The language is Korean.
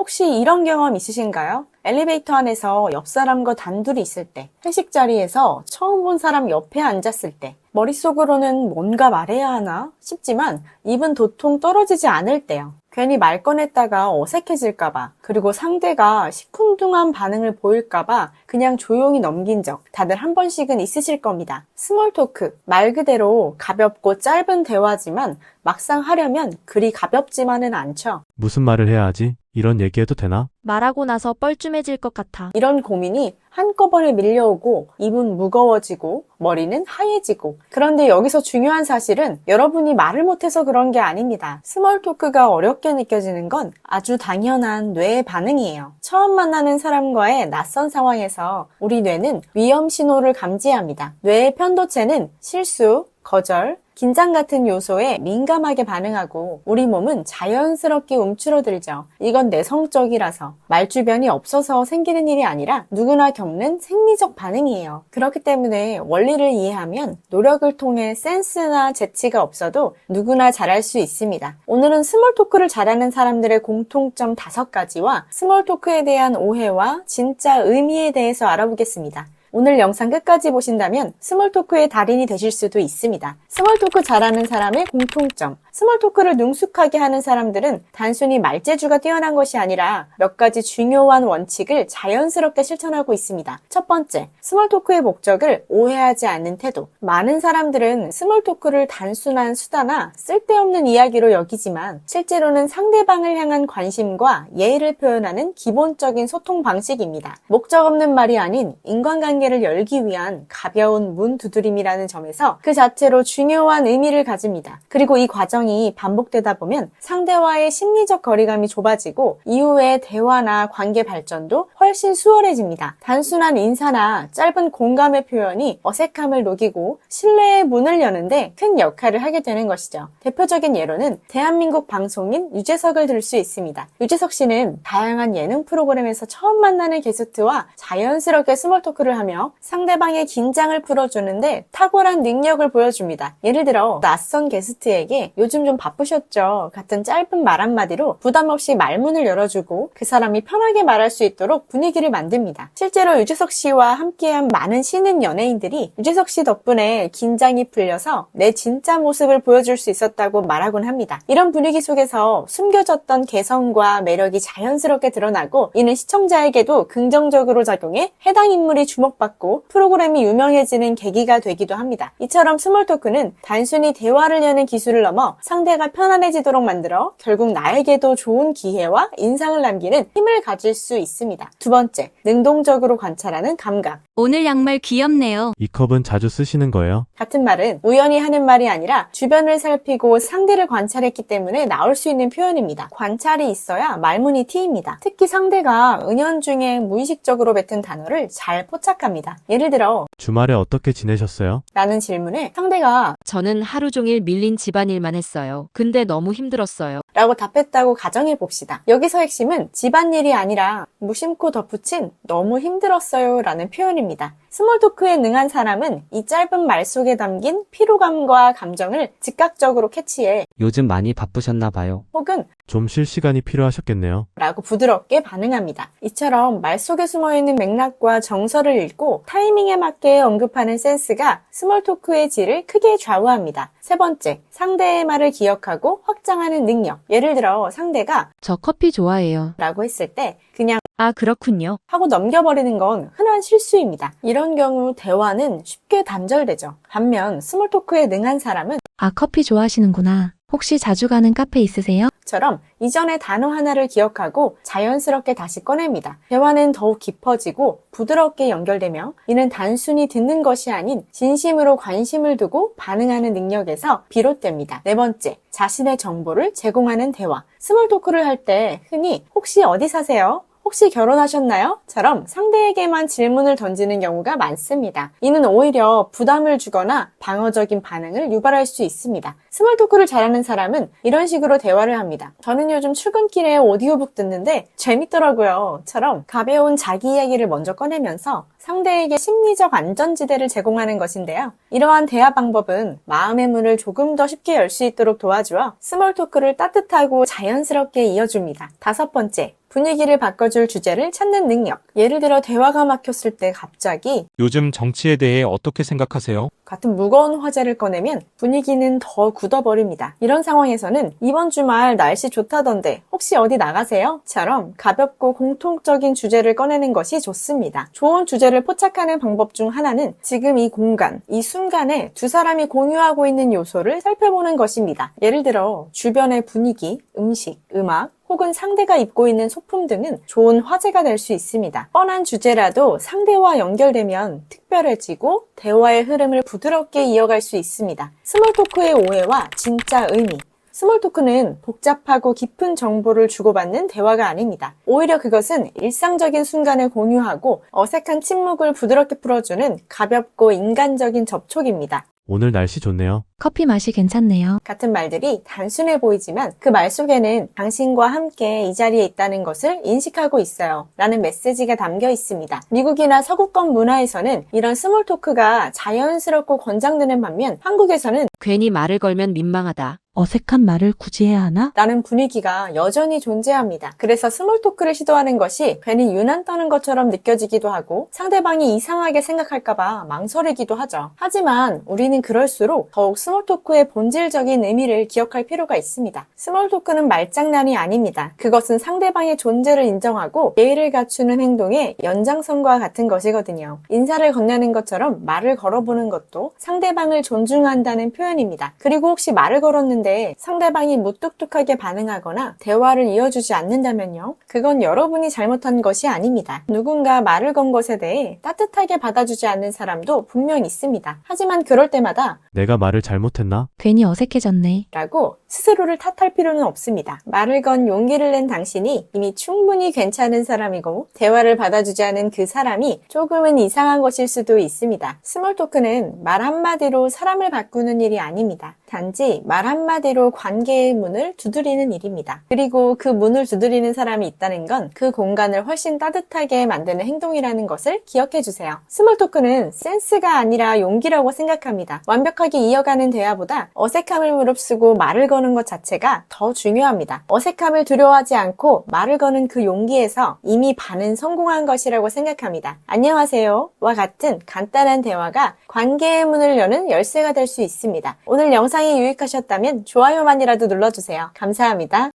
혹시 이런 경험 있으신가요? 엘리베이터 안에서 옆 사람과 단둘이 있을 때, 회식 자리에서 처음 본 사람 옆에 앉았을 때, 머릿속으로는 뭔가 말해야 하나 싶지만 입은 도통 떨어지지 않을 때요. 괜히 말 꺼냈다가 어색해질까봐, 그리고 상대가 시큰둥한 반응을 보일까봐 그냥 조용히 넘긴 적 다들 한 번씩은 있으실 겁니다. 스몰 토크, 말 그대로 가볍고 짧은 대화지만 막상 하려면 그리 가볍지만은 않죠. 무슨 말을 해야 하지? 이런 얘기해도 되나? 말하고 나서 뻘쭘해질 것 같아. 이런 고민이 한꺼번에 밀려오고 입은 무거워지고 머리는 하얘지고, 그런데 여기서 중요한 사실은 여러분이 말을 못해서 그런 게 아닙니다. 스몰 토크가 어렵게 느껴지는 건 아주 당연한 뇌의 반응이에요. 처음 만나는 사람과의 낯선 상황에서 우리 뇌는 위험 신호를 감지합니다. 뇌의 편도체는 실수, 거절, 긴장 같은 요소에 민감하게 반응하고 우리 몸은 자연스럽게 움츠러들죠. 이건 내성적이라서, 말 주변이 없어서 생기는 일이 아니라 누구나 겪는 생리적 반응이에요. 그렇기 때문에 원리를 이해하면 노력을 통해 센스나 재치가 없어도 누구나 잘할 수 있습니다. 오늘은 스몰 토크를 잘하는 사람들의 공통점 5가지와 스몰 토크에 대한 오해와 진짜 의미에 대해서 알아보겠습니다. 오늘 영상 끝까지 보신다면 스몰 토크의 달인이 되실 수도 있습니다. 스몰 토크 잘하는 사람의 공통점. 스몰 토크를 능숙하게 하는 사람들은 단순히 말재주가 뛰어난 것이 아니라 몇 가지 중요한 원칙을 자연스럽게 실천하고 있습니다. 첫 번째, 스몰 토크의 목적을 오해하지 않는 태도. 많은 사람들은 스몰 토크를 단순한 수다나 쓸데없는 이야기로 여기지만 실제로는 상대방을 향한 관심과 예의를 표현하는 기본적인 소통 방식입니다. 목적 없는 말이 아닌 인간관계를 열기 위한 가벼운 문 두드림이라는 점에서 그 자체로 중요한 의미를 가집니다. 그리고 이 과정이 반복되다 보면 상대와의 심리적 거리감이 좁아지고 이후의 대화나 관계 발전도 훨씬 수월해집니다. 단순한 인사나 짧은 공감의 표현이 어색함을 녹이고 신뢰의 문을 여는데 큰 역할을 하게 되는 것이죠. 대표적인 예로는 대한민국 방송인 유재석을 들 수 있습니다. 유재석 씨는 다양한 예능 프로그램에서 처음 만나는 게스트와 자연스럽게 스몰 토크를 하며 상대방의 긴장을 풀어주는데 탁월한 능력을 보여줍니다. 예를 들어 낯선 게스트에게 요즘 좀 바쁘셨죠? 같은 짧은 말 한마디로 부담 없이 말문을 열어주고 그 사람이 편하게 말할 수 있도록 분위기를 만듭니다. 실제로 유재석 씨와 함께한 많은 신인 연예인들이 유재석 씨 덕분에 긴장이 풀려서 내 진짜 모습을 보여줄 수 있었다고 말하곤 합니다. 이런 분위기 속에서 숨겨졌던 개성과 매력이 자연스럽게 드러나고 이는 시청자에게도 긍정적으로 작용해 해당 인물이 주목받고 프로그램이 유명해지는 계기가 되기도 합니다. 이처럼 스몰 토크는 단순히 대화를 여는 기술을 넘어 상대가 편안해지도록 만들어 결국 나에게도 좋은 기회와 인상을 남기는 힘을 가질 수 있습니다. 두 번째, 능동적으로 관찰하는 감각. 오늘 양말 귀엽네요. 이 컵은 자주 쓰시는 거예요? 같은 말은 우연히 하는 말이 아니라 주변을 살피고 상대를 관찰했기 때문에 나올 수 있는 표현입니다. 관찰이 있어야 말문이 트입니다. 특히 상대가 은연중에 무의식적으로 뱉은 단어를 잘 포착합니다. 예를 들어 주말에 어떻게 지내셨어요? 라는 질문에 상대가 저는 하루 종일 밀린 집안일만 했어요. 근데 너무 힘들었어요. 라고 답했다고 가정해 봅시다. 여기서 핵심은 집안일이 아니라 무심코 덧붙인 너무 힘들었어요 라는 표현입니다. 스몰 토크에 능한 사람은 이 짧은 말 속에 담긴 피로감과 감정을 즉각적으로 캐치해 요즘 많이 바쁘셨나 봐요. 혹은 좀 쉴 시간이 필요하셨겠네요. 라고 부드럽게 반응합니다. 이처럼 말 속에 숨어있는 맥락과 정서를 읽고 타이밍에 맞게 언급하는 센스가 스몰 토크의 질을 크게 좌우합니다. 세 번째, 상대의 말을 기억하고 확장하는 능력. 예를 들어 상대가 저 커피 좋아해요. 라고 했을 때 그냥 아, 그렇군요. 하고 넘겨버리는 건 흔한 실수입니다. 이런 경우 대화는 쉽게 단절되죠. 반면 스몰 토크에 능한 사람은 아, 커피 좋아하시는구나. 혹시 자주 가는 카페 있으세요? 처럼 이전의 단어 하나를 기억하고 자연스럽게 다시 꺼냅니다. 대화는 더욱 깊어지고 부드럽게 연결되며 이는 단순히 듣는 것이 아닌 진심으로 관심을 두고 반응하는 능력에서 비롯됩니다. 네 번째, 자신의 정보를 제공하는 대화. 스몰 토크를 할 때 흔히 혹시 어디 사세요? 혹시 결혼하셨나요? 처럼 상대에게만 질문을 던지는 경우가 많습니다. 이는 오히려 부담을 주거나 방어적인 반응을 유발할 수 있습니다. 스몰 토크를 잘하는 사람은 이런 식으로 대화를 합니다. 저는 요즘 출근길에 오디오북 듣는데 재밌더라고요. 처럼 가벼운 자기 이야기를 먼저 꺼내면서 상대에게 심리적 안전지대를 제공하는 것인데요. 이러한 대화 방법은 마음의 문을 조금 더 쉽게 열 수 있도록 도와주어 스몰 토크를 따뜻하고 자연스럽게 이어줍니다. 다섯 번째, 분위기를 바꿔줄 주제를 찾는 능력. 예를 들어 대화가 막혔을 때 갑자기 요즘 정치에 대해 어떻게 생각하세요? 같은 무거운 화제를 꺼내면 분위기는 더 굳어버립니다. 이런 상황에서는 이번 주말 날씨 좋다던데 혹시 어디 나가세요? 처럼 가볍고 공통적인 주제를 꺼내는 것이 좋습니다. 좋은 주제를 포착하는 방법 중 하나는 지금 이 공간, 이 순간에 두 사람이 공유하고 있는 요소를 살펴보는 것입니다. 예를 들어 주변의 분위기, 음식, 음악, 혹은 상대가 입고 있는 소품 등은 좋은 화제가 될 수 있습니다. 뻔한 주제라도 상대와 연결되면 특별해지고 대화의 흐름을 부드럽게 이어갈 수 있습니다. 스몰 토크의 오해와 진짜 의미. 스몰 토크는 복잡하고 깊은 정보를 주고받는 대화가 아닙니다. 오히려 그것은 일상적인 순간을 공유하고 어색한 침묵을 부드럽게 풀어주는 가볍고 인간적인 접촉입니다. 오늘 날씨 좋네요. 커피 맛이 괜찮네요. 같은 말들이 단순해 보이지만 그 말 속에는 당신과 함께 이 자리에 있다는 것을 인식하고 있어요. 라는 메시지가 담겨 있습니다. 미국이나 서구권 문화에서는 이런 스몰 토크가 자연스럽고 권장되는 반면 한국에서는 괜히 말을 걸면 민망하다. 어색한 말을 굳이 해야 하나? 라는 분위기가 여전히 존재합니다. 그래서 스몰 토크를 시도하는 것이 괜히 유난 떠는 것처럼 느껴지기도 하고 상대방이 이상하게 생각할까봐 망설이기도 하죠. 하지만 우리는 그럴수록 더욱 스몰 토크의 본질적인 의미를 기억할 필요가 있습니다. 스몰 토크는 말장난이 아닙니다. 그것은 상대방의 존재를 인정하고 예의를 갖추는 행동의 연장선과 같은 것이거든요. 인사를 건네는 것처럼 말을 걸어보는 것도 상대방을 존중한다는 표현입니다. 그리고 혹시 말을 걸었는데 상대방이 무뚝뚝하게 반응하거나 대화를 이어주지 않는다면요. 그건 여러분이 잘못한 것이 아닙니다. 누군가 말을 건 것에 대해 따뜻하게 받아주지 않는 사람도 분명 있습니다. 하지만 그럴 때마다 내가 말을 잘못했나? 괜히 어색해졌네. 라고 스스로를 탓할 필요는 없습니다. 말을 건 용기를 낸 당신이 이미 충분히 괜찮은 사람이고 대화를 받아주지 않은 그 사람이 조금은 이상한 것일 수도 있습니다. 스몰 토크는 말 한마디로 사람을 바꾸는 일이 아닙니다. 단지 말 한마디로 관계의 문을 두드리는 일입니다. 그리고 그 문을 두드리는 사람이 있다는 건 그 공간을 훨씬 따뜻하게 만드는 행동이라는 것을 기억해 주세요. 스몰 토크는 센스가 아니라 용기라고 생각합니다. 완벽하게 이어가는 대화보다 어색함을 무릅쓰고 말을 거는 것 자체가 더 중요합니다. 어색함을 두려워하지 않고 말을 거는 그 용기에서 이미 반은 성공한 것이라고 생각합니다. 안녕하세요 와 같은 간단한 대화가 관계의 문을 여는 열쇠가 될 수 있습니다. 오늘 영상이 유익하셨다면 좋아요만이라도 눌러주세요. 감사합니다.